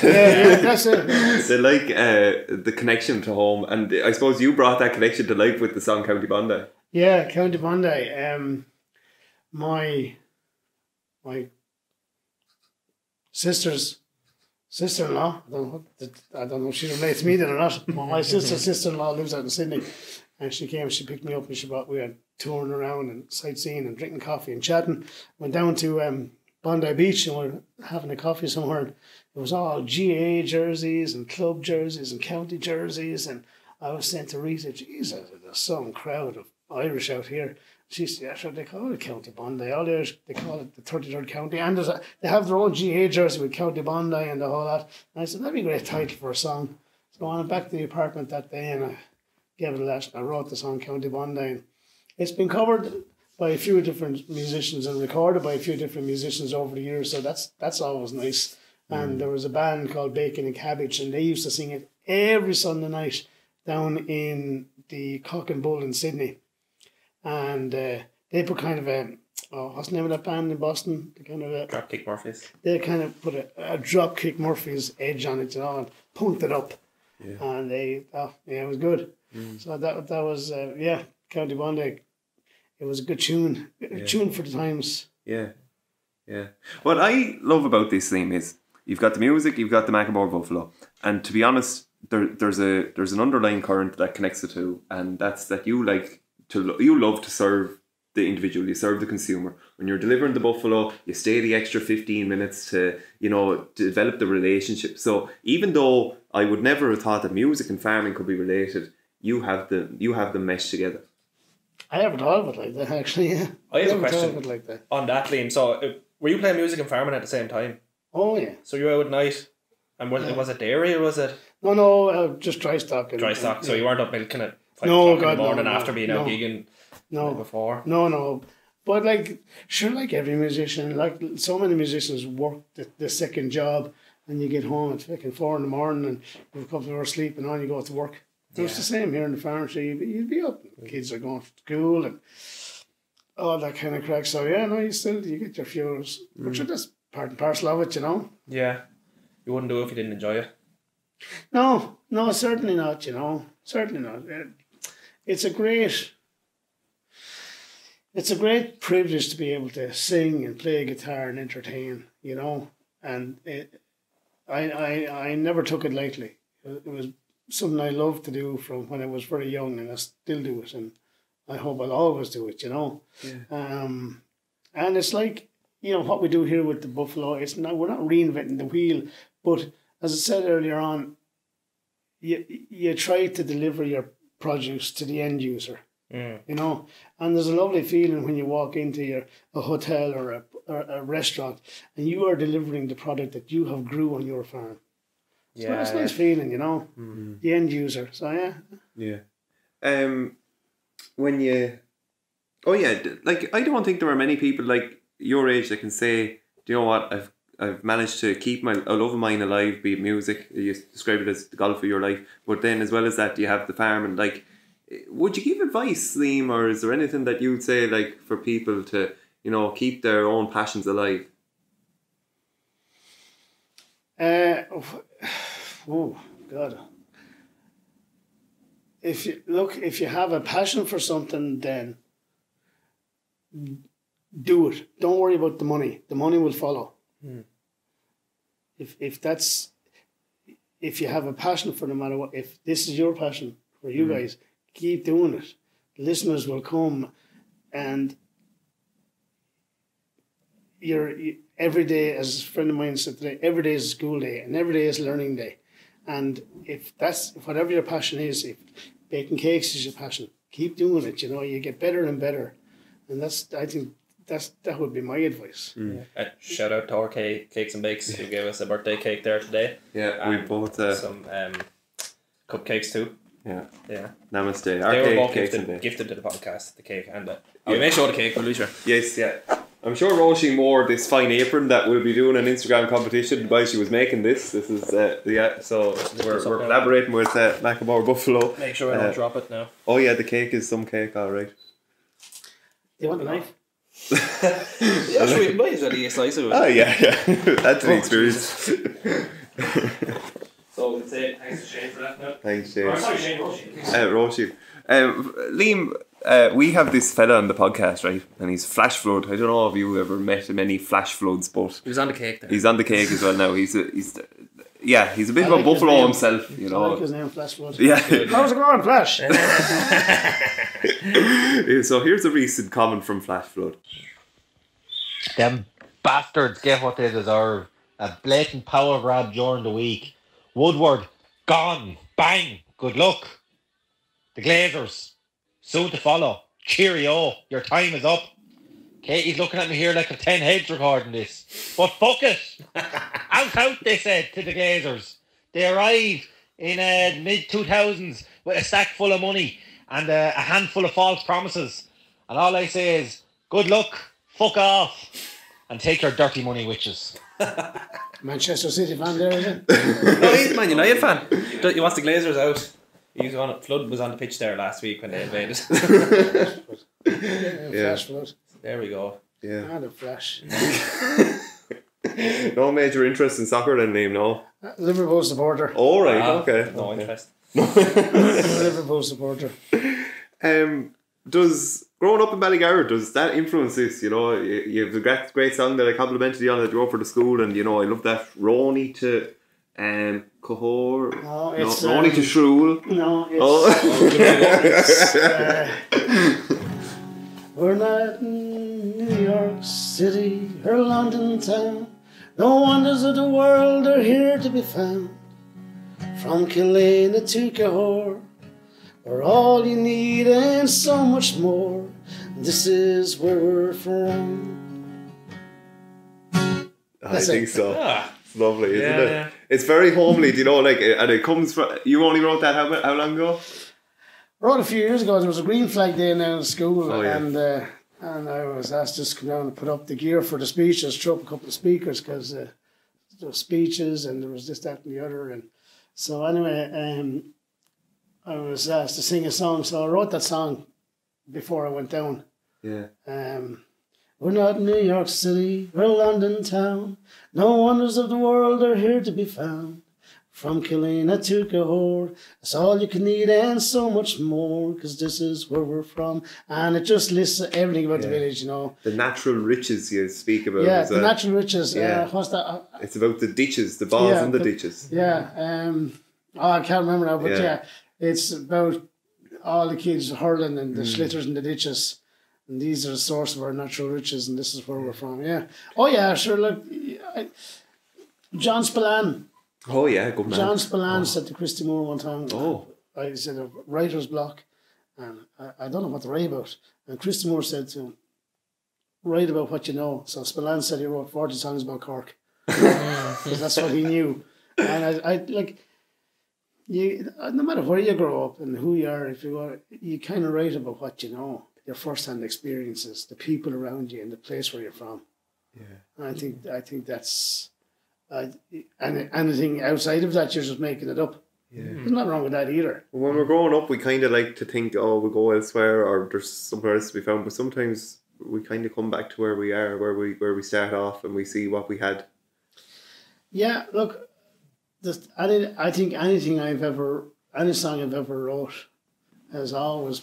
Yeah, that's it. They like the connection to home, and I suppose you brought that connection to life with the song County Bondi. Yeah, County Bondi. My sister-in-law, I don't know if she relates to me then or not. My sister-in-law lives out in Sydney, and she came, she picked me up, and we had touring around and sightseeing and drinking coffee and chatting. Went down to Bondi Beach and we're having a coffee somewhere. It was all GA jerseys and club jerseys and county jerseys, and I was saying to Rita, Jesus, there's some crowd of Irish out here. She said, yeah, sure, they call it County Bondi. All the Irish, they call it the 33rd County. And they have their own GA jersey with County Bondi and the whole lot. And I said, that'd be a great title for a song. So I went back to the apartment that day and I gave it a lash. I wrote the song County Bondi. And it's been covered by a few different musicians and recorded by a few different musicians over the years. So that's always nice. And there was a band called Bacon and Cabbage, and they used to sing it every Sunday night down in the Cock and Bull in Sydney. And they put kind of what's the name of that band in Boston? The kind of Dropkick Murphys. They kind of put a Dropkick Murphys edge on it, you know, and pumped it up. Yeah. And it was good. So that was County Bondi. It was a good tune, tune for the times. Yeah. What I love about this theme is you've got the music, you've got the Macamore Buffalo, and to be honest, there's an underlying current that connects the two, and that's that you love to serve the individual, you serve the consumer. When you're delivering the buffalo, you stay the extra 15 minutes to, you know, develop the relationship. So even though I would never have thought that music and farming could be related, you have them meshed together. I never thought of it like that, actually. Yeah. I have a question like that. on that, Liam. So were you playing music and farming at the same time? Oh, yeah. So you were out at night, and was it dairy or was it? No, just dry stock. Dry stock. So you weren't up milking it 5 o'clock in the morning after being out gigging. No, before. No. But like every musician, like so many musicians work the second job, and you get home at fucking 4 a.m. and you have a couple of hours sleep, and on you go to work. It's the same here in the farm. So you'd be up. Kids are going to school and all that kind of crack. So you get your few hours, but you're just part and parcel of it, you know. Yeah, you wouldn't do it if you didn't enjoy it. No, certainly not. You know, certainly not. It's a great privilege to be able to sing and play guitar and entertain, you know. And I never took it lightly. It was something I loved to do from when I was very young, and I still do it, and I hope I'll always do it, you know. Yeah. And it's like, you know, what we do here with the buffalo. We're not reinventing the wheel, but as I said earlier on, you try to deliver your produce to the end user. You know, and there's a lovely feeling when you walk into a hotel or a restaurant and you are delivering the product that you have grew on your farm. So it's a nice feeling, you know, the end user. So like I don't think there are many people like your age that can say, do you know what, I've managed to keep a love of mine alive, be it music. You describe it as the golf of your life, but then as well as that, you have the farm. And like, would you give advice, Liam, or is there anything that you'd say like for people to, you know, keep their own passions alive? Oh God! If you have a passion for something, then do it. Don't worry about the money. The money will follow. If you have a passion for no matter what, if this is your passion for you guys, keep doing it. The listeners will come, and every day, as a friend of mine said today, every day is a school day and every day is a learning day. And if that's whatever your passion is, if baking cakes is your passion, keep doing it. You know, you get better and better, and I think that would be my advice. Shout out to our Cakes and Bakes who gave us a birthday cake there today. Yeah, we both some cupcakes too. Yeah. Namaste. They were both gifted to the podcast, the cake and we may show the cake, will we? Sure. Yes, yeah. I'm sure Roisin wore this fine apron that we'll be doing an Instagram competition while she was making this. This is so we're collaborating with Macamore Buffalo. Make sure I don't drop it now. Oh yeah, the cake is some cake, alright. Do you want a knife? Yeah, sure, we might as well eat a slice of it. Oh yeah. That's the experience. So we'll say thanks to Shane for that now. Thanks, Shane. Sorry, Shane, Roisin. Roisin. Liam, we have this fella on the podcast, right? And he's flash flood. I don't know if you ever met many flash floods, but He was on the cake there. he's on the cake as well now. He's a bit of a buffalo himself, you know. I like his name, Flash Flood. Yeah. How's it going, Flash? So here's a recent comment from Flash Flood. Them bastards get what they deserve. A blatant power grab during the week. Woodward, gone. Bang. Good luck. The Glazers, soon to follow. Cheerio. Your time is up. Katie's looking at me here like a 10 heads recording this. But fuck it. Out, they said to the Glazers. They arrived in mid-2000s with a sack full of money and a handful of false promises. And all I say is, good luck, fuck off, and take your dirty money, witches. Manchester City fan there, is it? No, he's a Man United fan. He wants the Glazers out. Flood was on the pitch there last week when they invaded. Flash Flood. There we go. Yeah. Ah, the Flash. No major interest in soccer then, Liam, no? Liverpool supporter. All right, okay. No interest. Liverpool supporter. Does growing up in Ballygarrett, does that influence this? You know, you have a great song that I complimented you on that you wrote for the school, and you know I love that Ronnie to Cahor. No, it's Ronnie to Shrewl. No, it's we're not in New York City or London town. No wonders of the world are here to be found. From Killeen to Cahor, we're all you need and so much more. This is where we're from. I think so. Ah. It's lovely, isn't it? Yeah. It's very homely, do you know, like, and it comes from, you only wrote that how long ago? Wrote a few years ago. There was a green flag day now in school, Oh, yeah. and I was asked to come down and put up the gear for the speeches, throw up a couple of speakers because there were speeches and there was this, that, and the other. And so anyway, I was asked to sing a song, so I wrote that song before I went down. Yeah. We're not in New York City, we're London town. No wonders of the world are here to be found. From Killeen to Cahor, it's all you can need and so much more, because this is where we're from. And it just lists everything about the village, you know. The natural riches you speak about. Yeah, as the well. natural riches. Yeah. What's that? It's about the ditches, the balls and the ditches. Yeah. I can't remember now, but Yeah. it's about all the kids hurling and the schlitters and the ditches. And these are the source of our natural riches, and this is where we're from. Yeah. Oh yeah, sure. Look, John Spillane. Oh yeah, good man. John Spillane said to Christy Moore one time. Oh. I said a writer's block, and I don't know what to write about. And Christy Moore said to him, "Write about what you know." So Spillane said he wrote 40 songs about Cork, because that's what he knew. And I like. You, no matter where you grow up and who you are, if you are, you kind of write about what you know, your first-hand experiences, the people around you, and the place where you're from. Yeah. And I think that's, and anything outside of that, you're just making it up. Yeah. There's nothing wrong with that either. When we're growing up, we kind of like to think, oh, we'll go elsewhere or there's somewhere else to be found. But sometimes we kind of come back to where we are, where we start off, and we see what we had. Yeah, look, I think any song I've ever wrote has always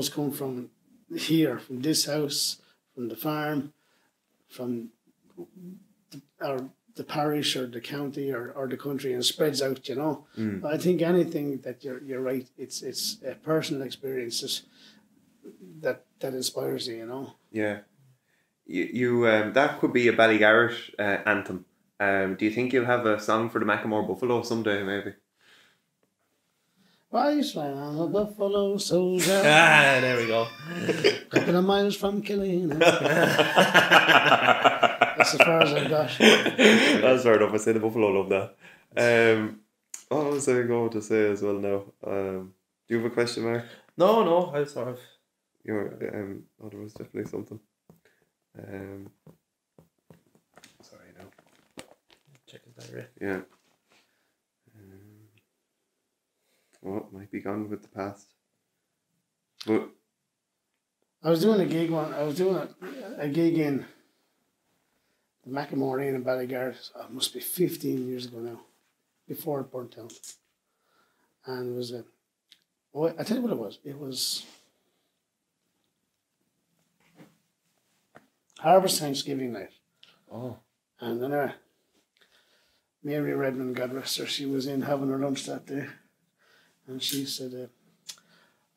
come from here, from this house, from the farm, from the parish or the county or the country, and spreads out, you know. I think anything that you're right, it's a personal experience that inspires you, you know. Yeah. You that could be a Ballygarrett anthem. Do you think you'll have a song for the Macamore Buffalo someday, maybe? I swam on a buffalo soldier. There we go. Couple of miles from Killeen. That's as far as I've got. That's fair enough. I say the Buffalo love that. What was I going to say as well now? Do you have a question, Mark? No, I sort of There was definitely something. Sorry, no. Check his diary. Yeah. It might be gone with the past. But I was doing a gig a gig in the Macamore in Ballygard. It must be 15 years ago now, before it burnt down. And it was I tell you what it was. It was Harvest Thanksgiving night. oh, And then Mary Redmond, God rest her, she was in having her lunch that day. And she said,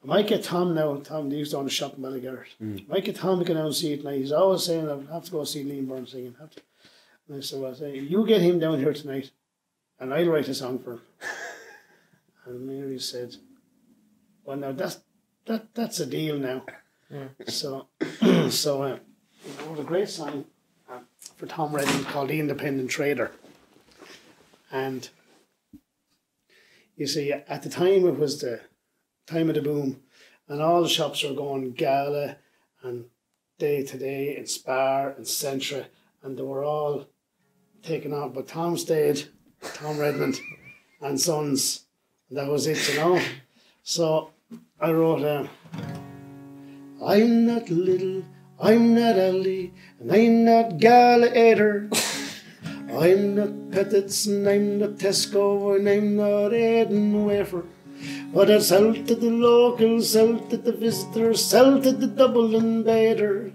I might get Tom now. Tom, they used to own a shop in Ballygard. I might get Tom to go down and see it tonight. He's always saying, I have to go see Liam Byrne singing. And I said, well, you get him down here tonight and I'll write a song for him. And Mary said, well, now that's a deal now. Yeah. So I wrote a great song for Tom Redmond called The Independent Trader. And you see, at the time it was the time of the boom, and all the shops were going Gala and Day to Day and Spar and Centra, and they were all taken off. But Tom stayed, Tom Redmond and Sons, and that was it, you know. So I wrote, I'm not little, I'm not Aldi, and I'm not Gala either. I'm not Pettits, and I'm not Tesco, and I'm not Eden Wafer. But I sell to the locals, sell to the visitors, sell to the Dublin Bader.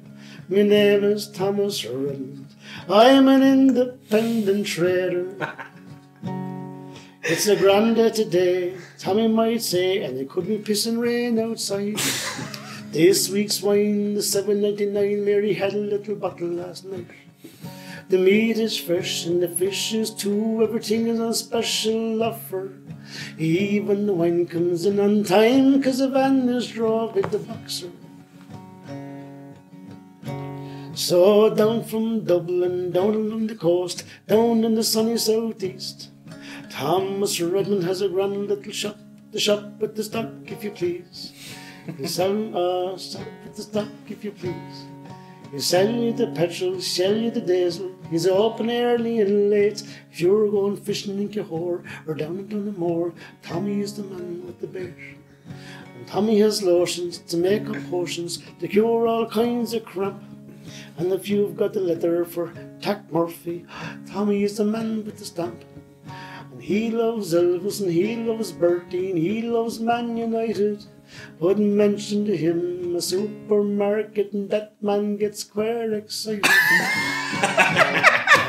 My name is Thomas Redmond. I'm an independent trader. It's a grand day today, Tommy might say, and it could be pissing rain outside. This week's wine, the $7.99, Mary had a little bottle last night. The meat is fresh and the fish is too. Everything is on special offer. Even the wine comes in on time, 'cause the van is drove with the boxer. So down from Dublin, down along the coast, down in the sunny southeast, Thomas Redmond has a grand little shop, the shop with the stock, if you please. You sell with the stock, if you please. He'll sell you the petrol, sell you the diesel. He's open early and late. If you're going fishing in Cahor or down in Donaghmore, Tommy is the man with the bait. And Tommy has lotions to make up potions to cure all kinds of cramp. And if you've got the letter for Tack Murphy, Tommy is the man with the stamp. And he loves Elvis and he loves Bertie and he loves Man United. Wouldn't mention to him a supermarket and that man gets quite excited.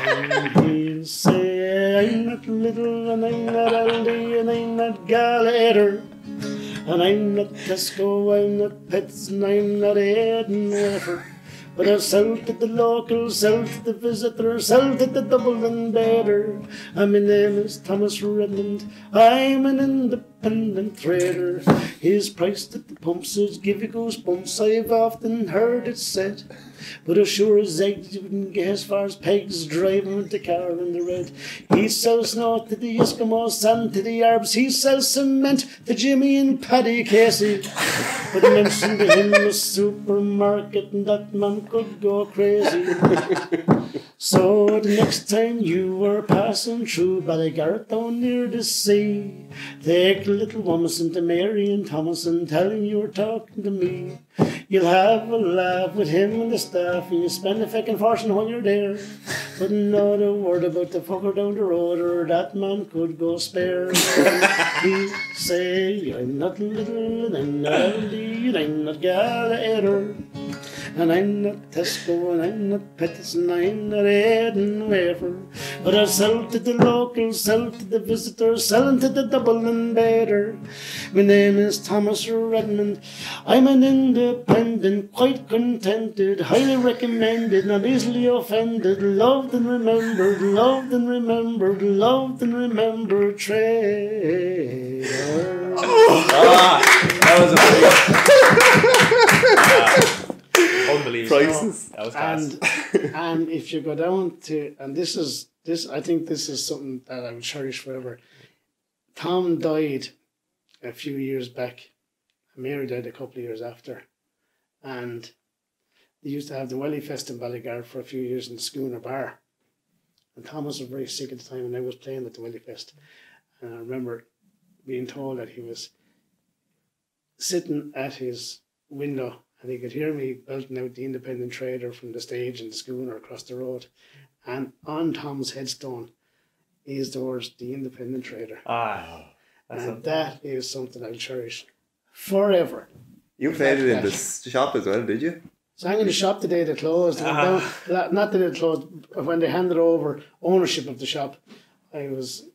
And he'll say, I'm not little and I'm not Aldi and I'm not Gallagher. And I'm not Tesco, I'm not Pets and I'm not Eden Wafer. But I'll sell to the locals, sell to the visitors, sell to the Dublin Bader. And my name is Thomas Redmond, I'm an independent trader. His price at the pumps would give you goosebumps, I've often heard it said. But as sure as eggs, you wouldn't get as far as pegs driving with the car in the red. He sells snow to the Eskimos, sand to the Arabs. He sells cement to Jimmy and Paddy Casey. But mention to him a supermarket and that man could go crazy. So the next time you are passing through Ballygard down near the sea, take a little woman to Mary and Thomas and tell him you were talking to me. You'll have a laugh with him and the staff, and you spend a feckin' fortune when you're there. But not a word about the fucker down the road, or that man could go spare. He'll say, I'm not little, and I'm not Aldi, and I'm not Gallagher. And I'm not Tesco, and I'm not Pettis, and I'm not Eden Wafer. But I'll sell to the locals, sell to the visitors, selling to the Dublin Bader. My name is Thomas Redmond. I'm an independent, quite contented, highly recommended, not easily offended, loved and remembered, loved and remembered, loved and remembered trader. That was unbelievable. prices. That was class. And if you go down to, and this I think this is something that I will cherish forever. Tom died a few years back. Mary died a couple of years after. and they used to have the Welly Fest in Ballygard for a few years in the Schooner Bar. And Thomas was very sick at the time, and I was playing at the Welly Fest. And I remember being told that he was sitting at his window and he could hear me belting out the Independent Trader from the stage in the Schooner across the road. And on Tom's headstone is the words, the Independent Trader. And that is something I'll cherish forever. You played it in the shop as well, did you? Sang in the shop the day they closed. Not the day they closed, when they handed over ownership of the shop. I was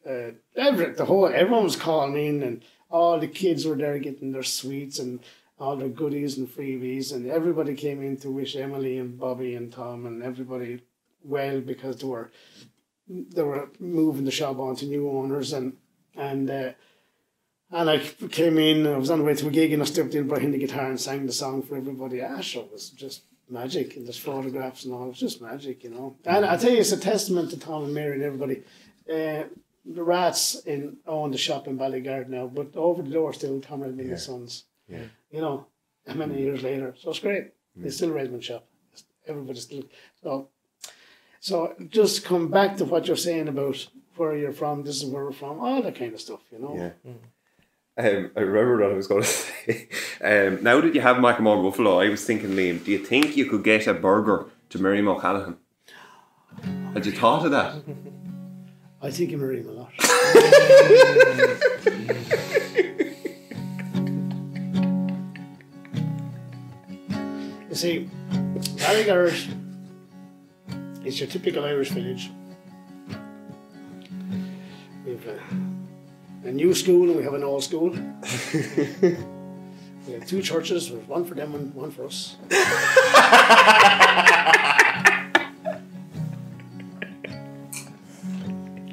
everyone was calling in, and all the kids were there getting their sweets and all their goodies and freebies, and everybody came in to wish Emily and Bobby and Tom and everybody well, because they were moving the shop on to new owners, and I came in. I was on the way to a gig and I stepped in behind the guitar and sang the song for everybody. It was just magic, and there's photographs and all. It was just magic, you know. And I tell you, it's a testament to Tom and Mary and everybody. The Rats own the shop in Ballygard now, but over the door still Tom Redmond and Sons. Yeah. You know, many years later. So it's great. It's still a Redmond shop. Everybody's still... So just come back to what you're saying about where you're from, this is where we're from, all that kind of stuff, you know. Yeah. I remember what I was going to say. Now that you have Macamore Buffalo, I was thinking, Liam, do you think you could get a burger to Miriam O'Callaghan? Had you thought of that? I think of Miriam a lot. You see, Ballygard is your typical Irish village. We've a new school and we have an old school. We have two churches, one for them and one for us.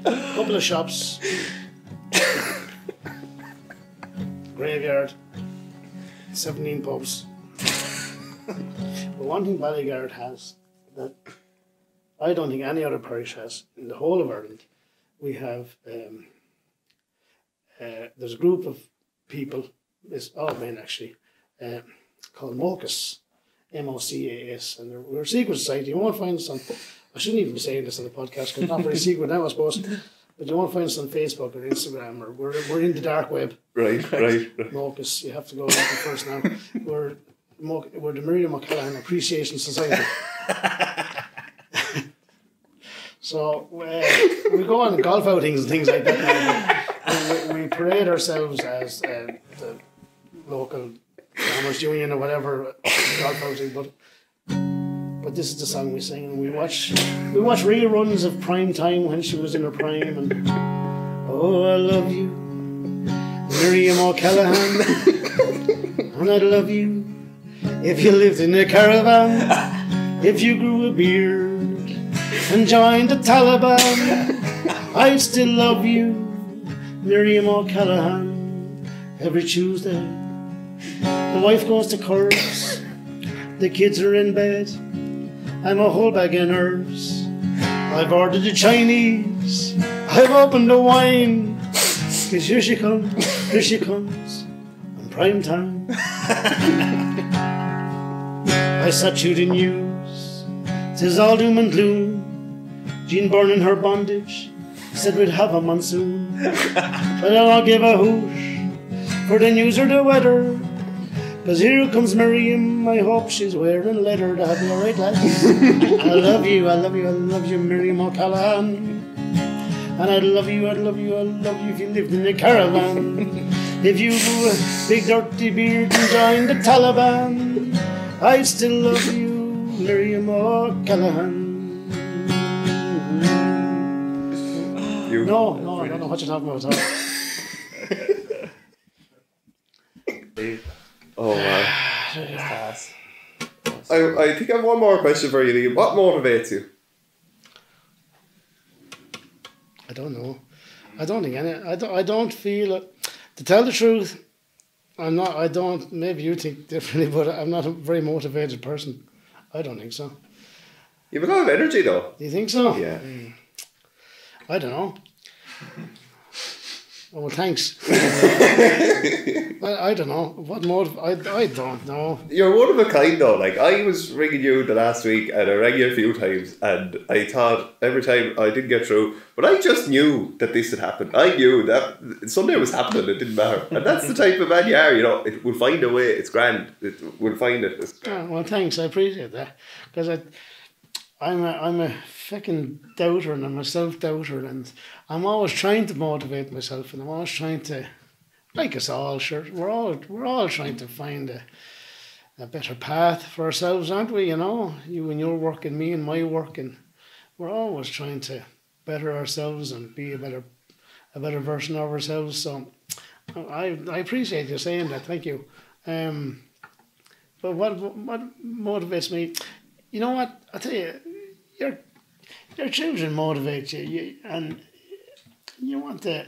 A couple of shops. Graveyard. 17 pubs. But one thing Ballygard has that I don't think any other parish has in the whole of Ireland, we have there's a group of people, it's all men actually, called Mocas, M-O-C-A-S, and we're a secret society. You won't find us on, I shouldn't even be saying this on the podcast because it's not very secret now, I suppose, but you won't find us on Facebook or Instagram, or we're in the dark web. Right. Mocas, you have to go looking first now. We're the Miriam O'Callaghan Appreciation Society. So we go on golf outings and things like that now. We parade ourselves as the local farmers union or whatever golf outing, but this is the song we sing, and we watch reruns of Prime Time when she was in her prime, and oh, I love you, Miriam O'Callaghan, and I'd love you if you lived in a caravan, if you grew a beard and joined the Taliban. I'd still love you, Miriam O'Callaghan. Every Tuesday the wife goes to curves, the kids are in bed, I'm a whole bag of nerves. I've ordered the Chinese, I've opened the wine, 'cause here she comes on Prime Time. I sat you the news, 'tis all doom and gloom. Jean Byrne in her bondage said we'd have a monsoon. But I don't give a hoosh for the news or the weather, 'cause here comes Miriam, I hope she's wearing leather. That'll be alright, lads. I love you, Miriam O'Callaghan. And I'd love you if you lived in a caravan. If you grew a big dirty beard and joined the Taliban, I'd still love you, Miriam O'Callaghan. No, I don't know what you're talking about. Oh man. I think I have one more question for you, Liam. What motivates you? I don't know. I don't think any. I don't feel it. To tell the truth, I'm not. I don't. Maybe you think differently, but I'm not a very motivated person. I don't think so. You have a lot of energy, though. Do you think so? Yeah. I don't know. Well, thanks. I don't know. What motive? I don't know. You're one of a kind though. Like, I was ringing you the last week and I rang you a few times and I thought every time I didn't get through, but I just knew that this had happened. I knew that Sunday was happening, it didn't matter. And that's the type of man you are, you know. It will find a way, it's grand. We'll find it. Well, thanks, I appreciate that. Because I'm a fucking doubter and I'm a self-doubter and I'm always trying to motivate myself and I'm always trying to, like us all, sure, we're all trying to find a better path for ourselves, aren't we? You know, you and your work and me and my work, and we're always trying to better ourselves and be a better version of ourselves. So I appreciate you saying that. Thank you. But what motivates me? You know what? I tell you, your children motivate you, and you want to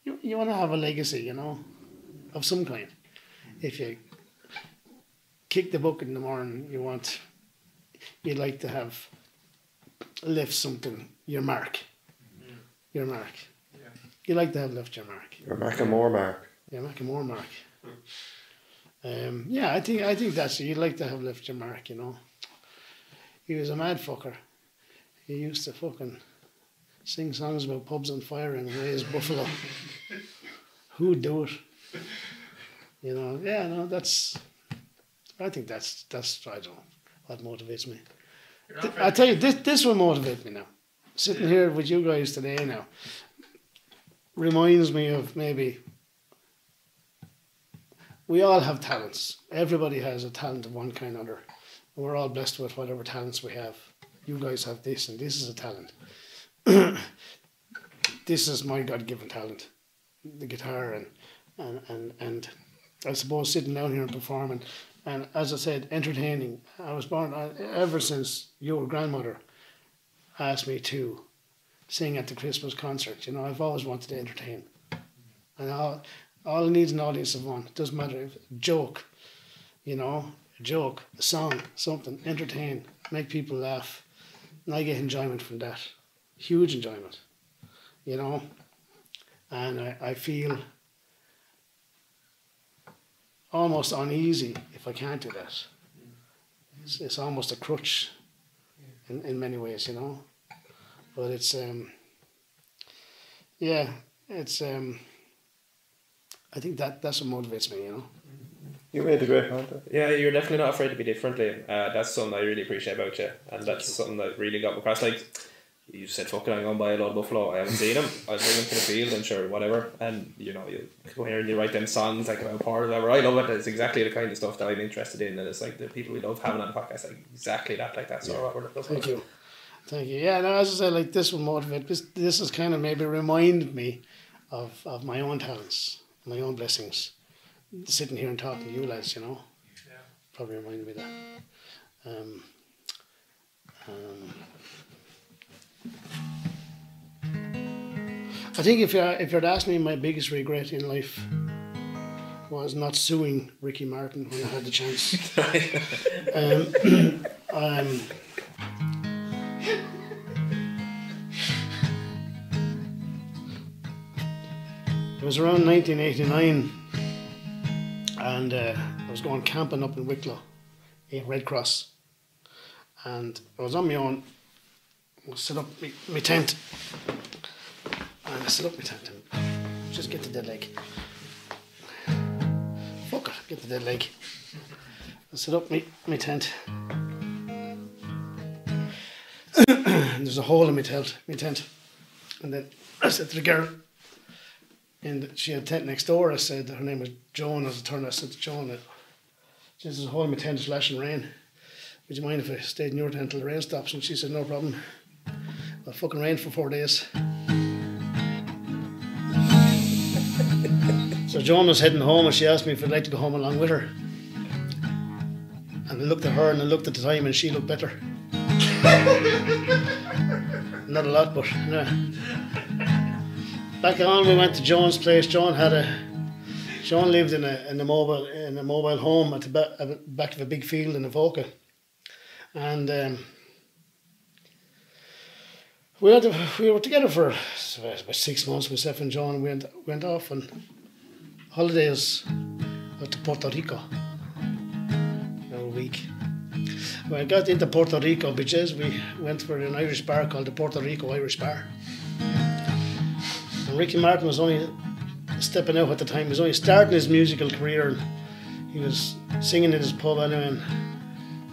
have a legacy, you know, of some kind. If you kick the bucket in the morning, you'd like to have left something, your mark. Yeah. You like to have left your mark. Your Macamore mark. Yeah, Macamore mark. Yeah, I think that's it. You'd like to have left your mark, you know. He was a mad fucker. He used to fucking sing songs about pubs on fire and raise buffalo. Who'd do it? You know, yeah, no, I think that's I don't know what motivates me. I tell you, this will motivate me now. Sitting here with you guys today now reminds me of maybe we all have talents. Everybody has a talent of one kind or other. We're all blessed with whatever talents we have. You guys have this, and this is a talent. This is my God-given talent, the guitar, and I suppose sitting down here and performing, and as I said, entertaining. I was born ever since your grandmother asked me to sing at the Christmas concert. You know, I've always wanted to entertain, and all it needs an audience of one. It doesn't matter if joke, you know. A joke, a song, something, entertain, make people laugh. And I get enjoyment from that. Huge enjoyment, you know. And I feel almost uneasy if I can't do that. It's almost a crutch in many ways, you know. But it's, I think that's what motivates me, you know. You made a great point. Yeah, you're definitely not afraid to be different, Liam. That's something I really appreciate about you, and that's something that really got me across. Like, you said, fucking, I'm going to buy a lot of buffalo. I haven't seen them. I'll bring them to the field and sure, whatever. And, you know, you go here and you write them songs like about part or whatever. I love it. It's exactly the kind of stuff that I'm interested in, and it's like the people we love having on the podcast, like exactly that, like that's what we're looking for. Thank you. Yeah, no, as I said, like this will motivate. This has kind of maybe reminded me of my own talents, my own blessings. Sitting here and talking to you lads, you know, probably reminded me of that. I think if you'd asked me, my biggest regret in life was not suing Ricky Martin when I had the chance. It was around 1989. And I was going camping up in Wicklow, in Red Cross. And I was on my own. I set up my tent. And I set up my tent and just get the dead leg. Fuck it, get the dead leg. I set up my tent. And there's a hole in my tent. And then I said to the girl, and she had a tent next door. I said, her name was Joan, as it turned out. I said to Joan, there's a hole in my tent, it's flashing rain. Would you mind if I stayed in your tent till the rain stops? And she said, no problem. Well, fucking rained for 4 days. So Joan was heading home and she asked me if I'd like to go home along with her. And I looked at her and I looked at the time and she looked better. Not a lot, but no. Back on, we went to Joan's place. Joan lived in a mobile home at the back of a big field in Avoca, and We were together for about 6 months. Myself and John went off on holidays out to Puerto Rico. A week. When I got into Puerto Rico beaches, we went for an Irish bar called the Puerto Rico Irish Bar. And Ricky Martin was only stepping out at the time. He was only starting his musical career. And he was singing in his pub anyway, and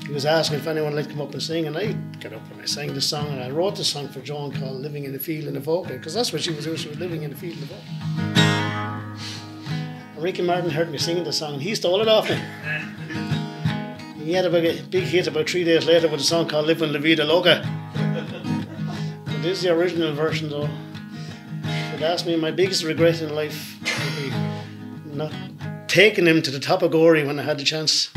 he was asking if anyone would like to come up and sing. And I got up and I sang the song, and I wrote the song for Joan called Living in the Field in the Vocal, because that's what she was doing. She was living in the field in the vocal. And Ricky Martin heard me singing the song, and he stole it off me. He had a big hit about 3 days later with a song called Living La Vida Loca. But this is the original version though. If you'd ask me, my biggest regret in life would be not taking him to the top of Gorey when I had the chance.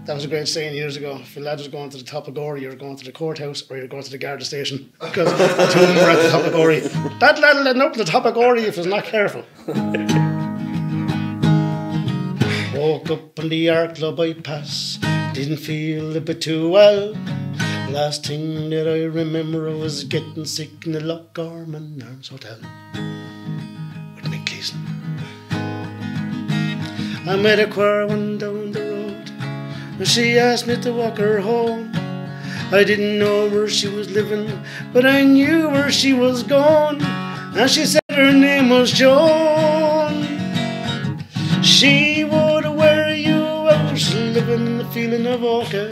That was a great saying years ago. If your lad was going to the top of Gorey, you're going to the courthouse or you're going to the Garda station. Because the two of them were at the top of Gorey. That lad will end up at the top of Gorey if he's not careful. Woke up on the Arklow bypass, didn't feel a bit too well. Last thing that I remember was getting sick in the Lochgarman Arms Hotel with Mick Gleeson. I met a Quarwan down the road, and she asked me to walk her home. I didn't know where she was living, but I knew where she was going, and she said her name was Joan. She would wear you out, living in the feeling of Oka.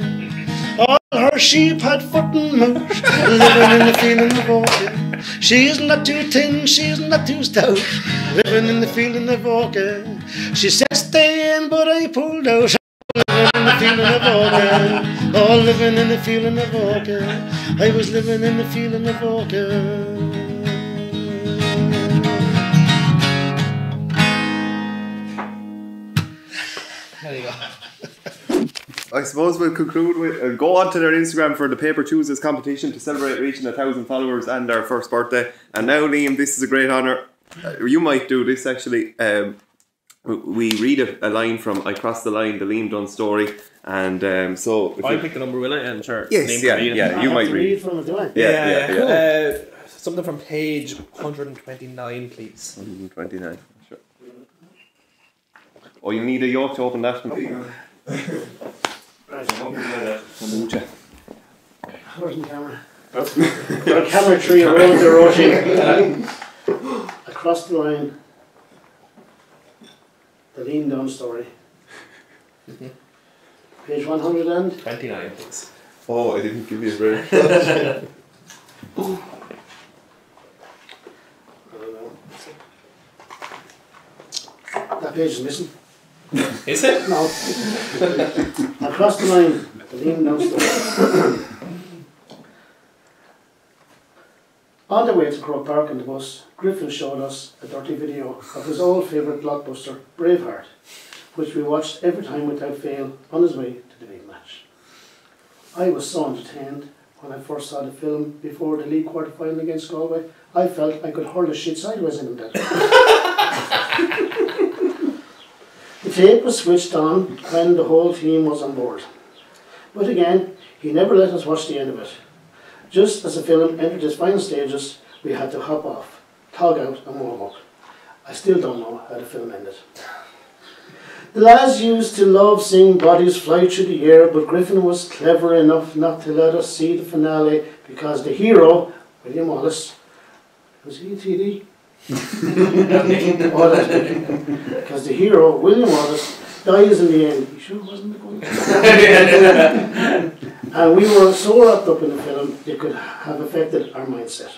All her sheep had foot and mouth, living in the feeling of Oka. She's not too thin, she's not too stout, living in the feeling of Oka. She said stay in, but I pulled out, living in the feeling of Oka. Oh, living in the feeling of Oka. I was living in the feeling of Oka. There you go. I suppose we'll conclude with go on to their Instagram for the Paper Tuesdays competition to celebrate reaching 1,000 followers and our first birthday. And now, Liam, this is a great honour. You might do this actually. We read a line from I Crossed the Line, the Liam Dunn story. And so. I'll pick the number, will I? And sure. Yes, yeah, you might read. From it, do I? Yeah. Cool. Something from page 129, please. 129. Sure. Oh, you need a yacht to open that. Right. Where's the camera? The camera tree around the rotation. Across the line. The Liam Dunn story. Page 129, please. Oh, I didn't give you a break. I don't know. That page is missing. Is it? No. Across the line, the Liam Dunn story. On the way to Croke Park in the bus, Griffin showed us a dirty video of his old favourite blockbuster, Braveheart, which we watched every time without fail on his way to the big match. I was so entertained when I first saw the film before the league quarter-final against Galway. I felt I could hurl the shit sideways in him that way. The tape was switched on when the whole team was on board. But again, he never let us watch the end of it. Just as the film entered its final stages, we had to hop off, tog out and warm up. I still don't know how the film ended. The lads used to love seeing bodies fly through the air, but Griffin was clever enough not to let us see the finale because the hero, William Wallace, was he a TD? Because the hero, William Wallace, dies in the end. He sure wasn't going to. And we were so wrapped up in the film, it could have affected our mindset.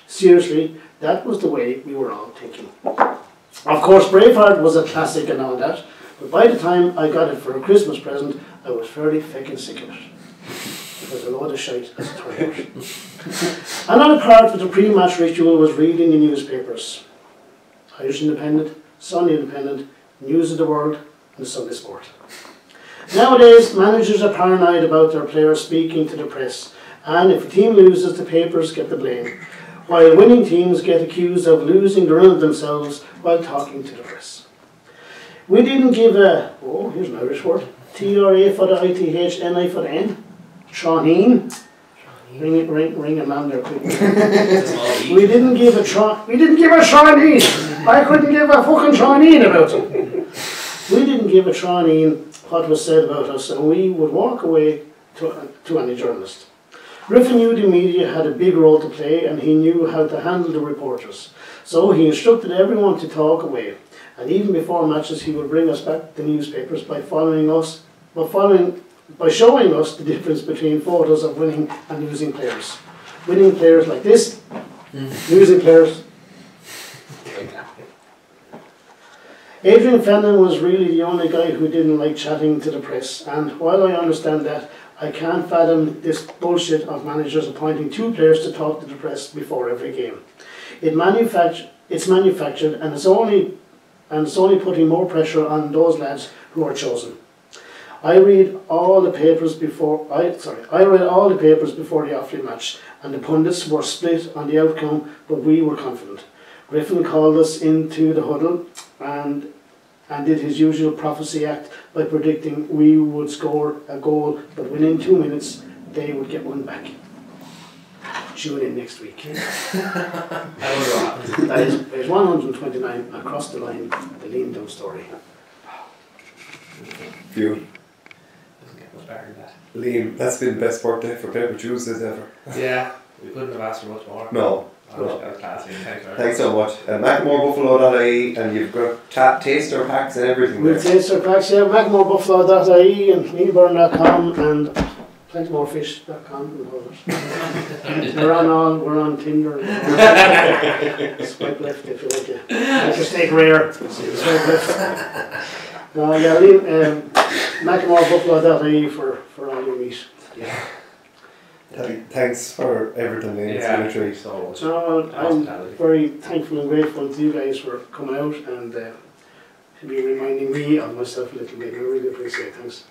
Seriously, that was the way we were all thinking. Of course, Braveheart was a classic and all that, but by the time I got it for a Christmas present, I was fairly fucking sick of it. It was a load of shite as it turned out. Another part of the pre-match ritual was reading the newspapers. Irish Independent, Sunday Independent, News of the World, and the Sunday Sport. Nowadays, managers are paranoid about their players speaking to the press, and if a team loses, the papers get the blame, while winning teams get accused of losing the run of themselves while talking to the press. We didn't give a, oh, here's an Irish word, TRA for the ITH, NI for the N, Troneen. Ring him on there quickly. We didn't give a Shawneen. I couldn't give a fucking Shawneen about him. We didn't give a Shawneen what was said about us, and we would walk away to any journalist. Griffin knew the media had a big role to play, and he knew how to handle the reporters. So he instructed everyone to talk away, and even before matches he would bring us back the newspapers by showing us the difference between photos of winning and losing players. Winning players like this, losing players like that. Adrian Fenton was really the only guy who didn't like chatting to the press, and while I understand that, I can't fathom this bullshit of managers appointing 2 players to talk to the press before every game. It's manufactured, and it's only putting more pressure on those lads who are chosen. I read all the papers before the off-field match, and the pundits were split on the outcome, but we were confident. Griffin called us into the huddle and did his usual prophecy act by predicting we would score a goal, but within 2 minutes they would get one back. Tune in next week. That is page 129, across the line, the Liam Byrne story. Phew. Liam, that's been the best birthday for Paper Tuesdays ever. Yeah, we couldn't have asked for much more. No. That was classy. Thanks so much. MacamoreBuffalo.ie, and you've got taster packs and everything there. Taster packs, yeah. MacamoreBuffalo.ie and LiamByrne.com and plentymorefish.com and others. We're on Tinder. Swipe left if you like to. Make your steak rare. Swipe left. No, yeah, MacamoreBuffalo.ie for all your meat. Yeah. Thanks for everything, Liam. It's been a treat. So much. No, I'm very thankful and grateful to you guys for coming out and be reminding me of myself a little bit. I really appreciate it. Thanks.